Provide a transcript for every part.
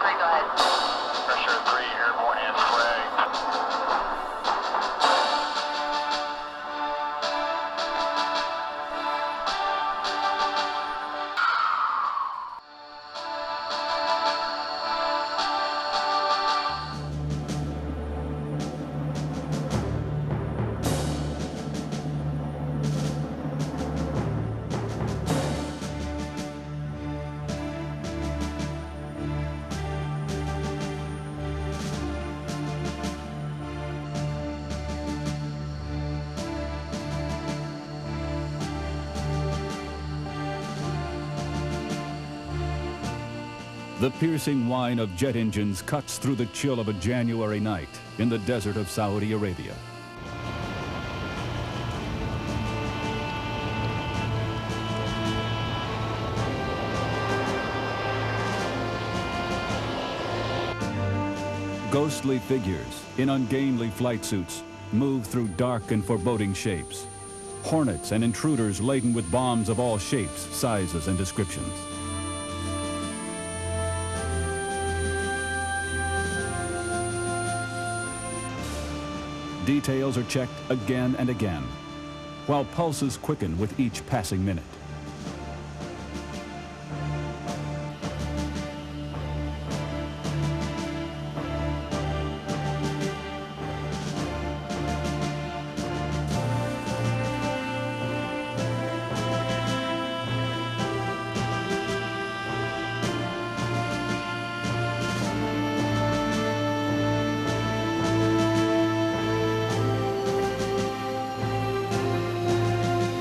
3, go ahead. Pressure 3, airborne and flag. The piercing whine of jet engines cuts through the chill of a January night in the desert of Saudi Arabia. Ghostly figures in ungainly flight suits move through dark and foreboding shapes. Hornets and intruders laden with bombs of all shapes, sizes, and descriptions. Details are checked again and again, while pulses quicken with each passing minute.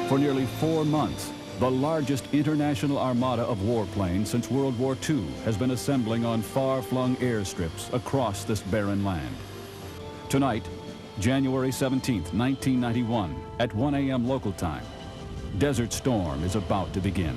For nearly 4 months, the largest international armada of warplanes since World War II has been assembling on far-flung airstrips across this barren land. Tonight, January 17th, 1991, at 1 a.m. local time, Desert Storm is about to begin.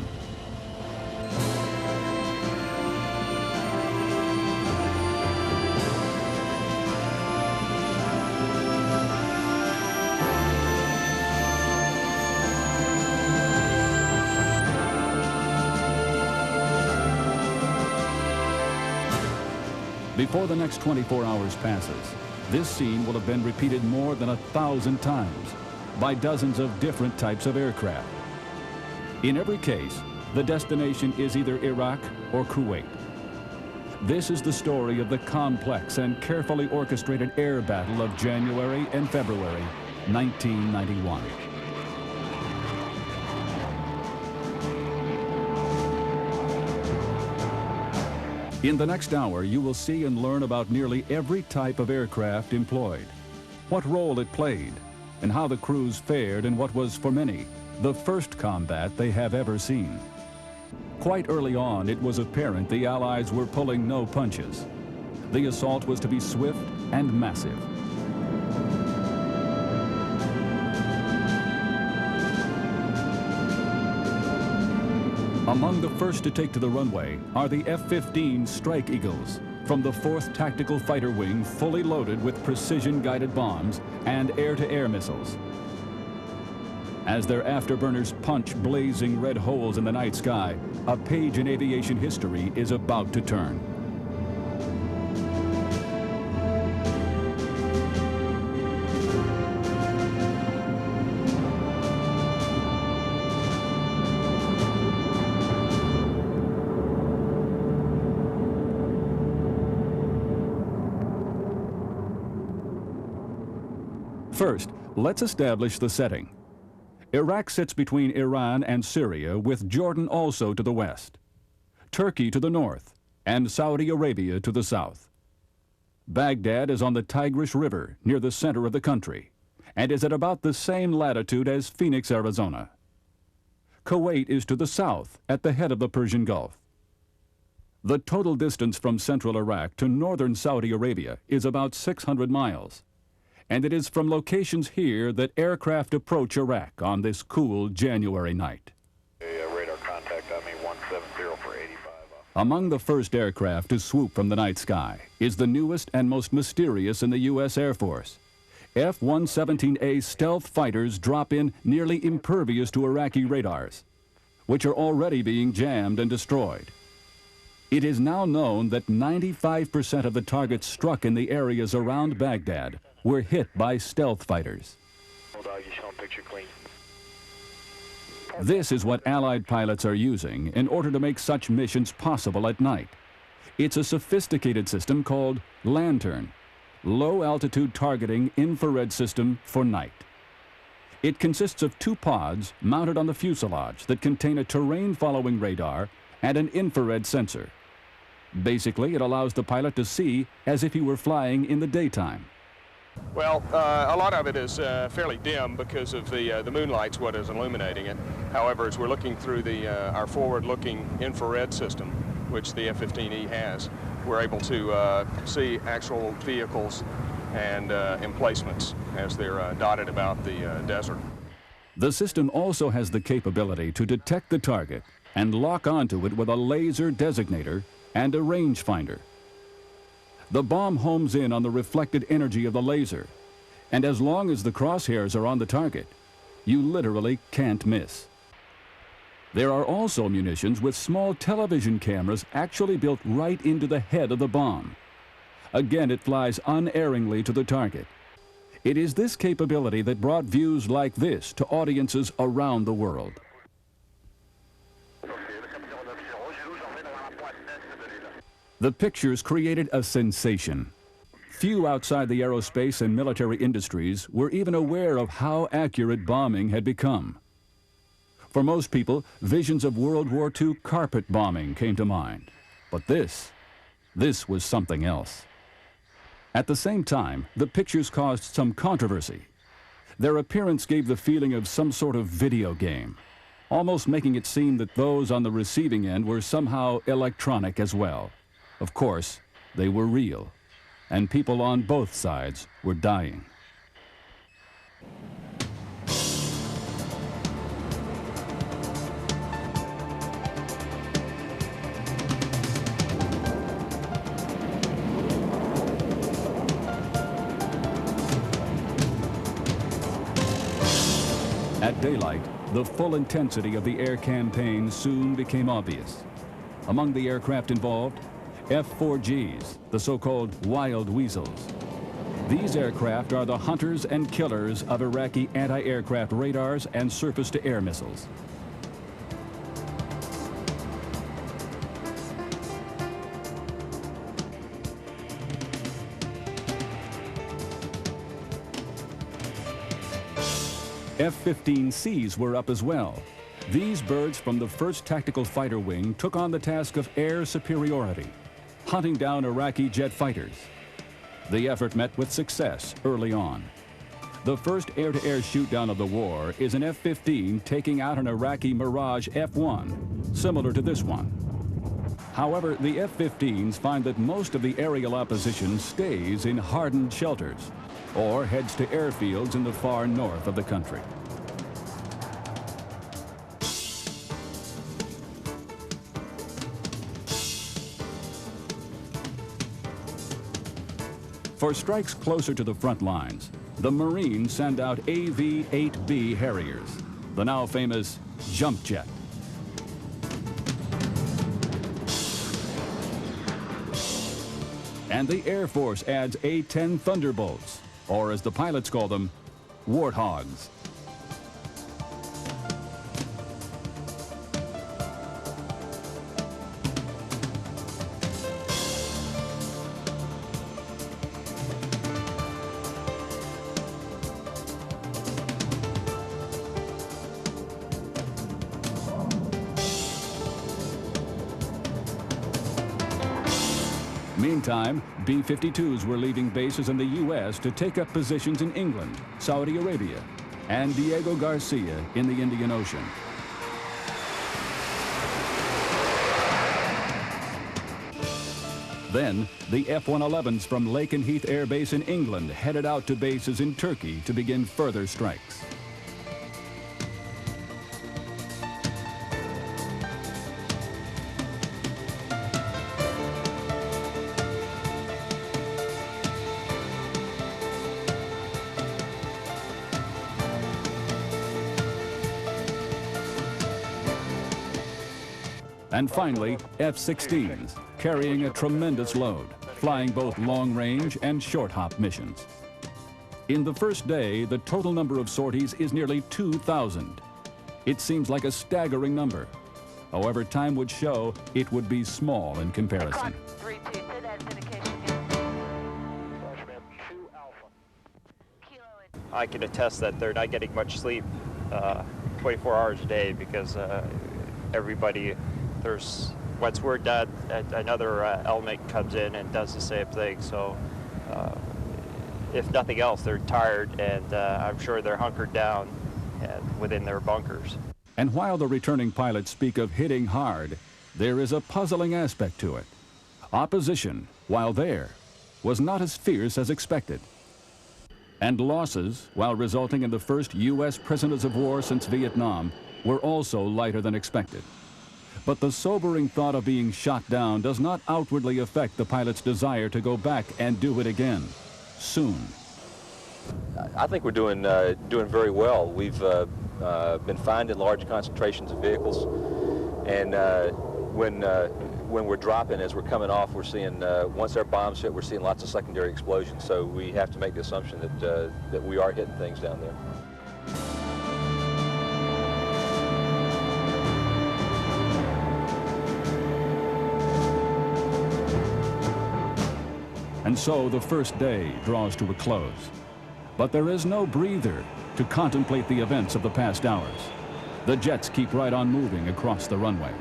Before the next 24 hours passes, this scene will have been repeated more than 1,000 times by dozens of different types of aircraft. In every case, the destination is either Iraq or Kuwait. This is the story of the complex and carefully orchestrated air battle of January and February 1991. In the next hour, you will see and learn about nearly every type of aircraft employed, what role it played, and how the crews fared in what was, for many, the first combat they have ever seen. Quite early on, it was apparent the Allies were pulling no punches. The assault was to be swift and massive. Among the first to take to the runway are the F-15 Strike Eagles from the 4th Tactical Fighter Wing, fully loaded with precision-guided bombs and air-to-air missiles. As their afterburners punch blazing red holes in the night sky, a page in aviation history is about to turn. First, let's establish the setting. Iraq sits between Iran and Syria, with Jordan also to the west, Turkey to the north, and Saudi Arabia to the south. Baghdad is on the Tigris River, near the center of the country, and is at about the same latitude as Phoenix, Arizona. Kuwait is to the south, at the head of the Persian Gulf. The total distance from central Iraq to northern Saudi Arabia is about 600 miles. And it is from locations here that aircraft approach Iraq on this cool January night. Radar contact on me, 170 for 85. Among the first aircraft to swoop from the night sky is the newest and most mysterious in the U.S. Air Force. F-117A stealth fighters drop in nearly impervious to Iraqi radars, which are already being jammed and destroyed. It is now known that 95% of the targets struck in the areas around Baghdad were hit by stealth fighters. Bulldog, you showing picture clean. This is what Allied pilots are using in order to make such missions possible at night. It's a sophisticated system called Lantirn, Low Altitude Targeting Infrared System for Night. It consists of 2 pods mounted on the fuselage that contain a terrain-following radar and an infrared sensor. Basically, it allows the pilot to see as if he were flying in the daytime. Well, a lot of it is fairly dim because of the moonlight's what is illuminating it. However, as we're looking through our forward-looking infrared system, which the F-15E has, we're able to see actual vehicles and emplacements as they're dotted about the desert. The system also has the capability to detect the target and lock onto it with a laser designator and a rangefinder. The bomb homes in on the reflected energy of the laser, and as long as the crosshairs are on the target, you literally can't miss. There are also munitions with small television cameras actually built right into the head of the bomb. Again, it flies unerringly to the target. It is this capability that brought views like this to audiences around the world. The pictures created a sensation. Few outside the aerospace and military industries were even aware of how accurate bombing had become. For most people, visions of World War II carpet bombing came to mind. But this was something else. At the same time, the pictures caused some controversy. Their appearance gave the feeling of some sort of video game, almost making it seem that those on the receiving end were somehow electronic as well. Of course, they were real, and people on both sides were dying. At daylight, the full intensity of the air campaign soon became obvious. Among the aircraft involved, F-4Gs, the so-called wild weasels. These aircraft are the hunters and killers of Iraqi anti-aircraft radars and surface-to-air missiles. F-15Cs were up as well. These birds from the 1st Tactical Fighter Wing took on the task of air superiority, hunting down Iraqi jet fighters. The effort met with success early on. The first air-to-air shoot-down of the war is an F-15 taking out an Iraqi Mirage F-1, similar to this one. However, the F-15s find that most of the aerial opposition stays in hardened shelters or heads to airfields in the far north of the country. For strikes closer to the front lines, the Marines send out AV-8B Harriers, the now famous jump jet. And the Air Force adds A-10 Thunderbolts, or as the pilots call them, Warthogs. Meantime, B-52s were leaving bases in the U.S. to take up positions in England, Saudi Arabia, and Diego Garcia in the Indian Ocean. Then, the F-111s from Lakenheath Air Base in England headed out to bases in Turkey to begin further strikes. And finally, F-16s, carrying a tremendous load, flying both long-range and short-hop missions. In the first day, the total number of sorties is nearly 2,000. It seems like a staggering number. However, time would show it would be small in comparison. I can attest that they're not getting much sleep 24 hours a day because everybody, once we're done, another element comes in and does the same thing. So if nothing else, they're tired, and I'm sure they're hunkered down within their bunkers. And while the returning pilots speak of hitting hard, there is a puzzling aspect to it. Opposition, while there, was not as fierce as expected. And losses, while resulting in the first U.S. prisoners of war since Vietnam, were also lighter than expected. But the sobering thought of being shot down does not outwardly affect the pilot's desire to go back and do it again, soon. I think we're doing very well. We've been finding large concentrations of vehicles, and when we're dropping, as we're coming off, we're seeing, once our bombs hit, we're seeing lots of secondary explosions. So we have to make the assumption that we are hitting things down there. And so the first day draws to a close. But there is no breather to contemplate the events of the past hours. The jets keep right on moving across the runways.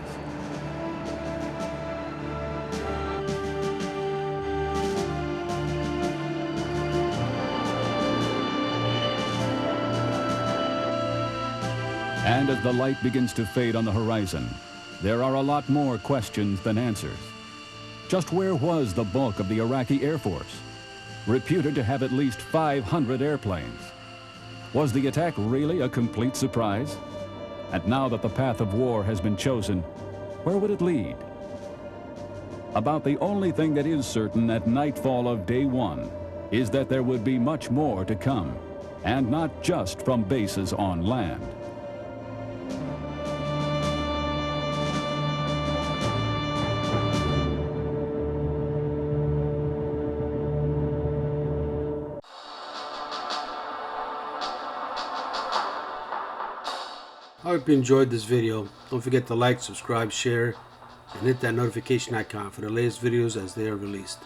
And as the light begins to fade on the horizon, there are a lot more questions than answers. Just where was the bulk of the Iraqi Air Force, reputed to have at least 500 airplanes? Was the attack really a complete surprise? And now that the path of war has been chosen, where would it lead? About the only thing that is certain at nightfall of day one is that there would be much more to come, and not just from bases on land. I hope you enjoyed this video. Don't forget to like, subscribe, share, and hit that notification icon for the latest videos as they are released.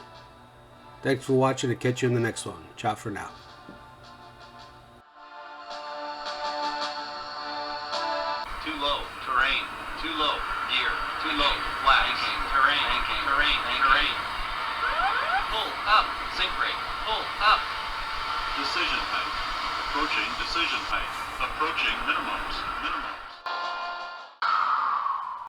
Thanks for watching, and catch you in the next one. Ciao for now. Too low, terrain, too low, gear, too low, flags, terrain, terrain. Pull up, sink rate, pull up. Decision height, approaching decision height, approaching minimum.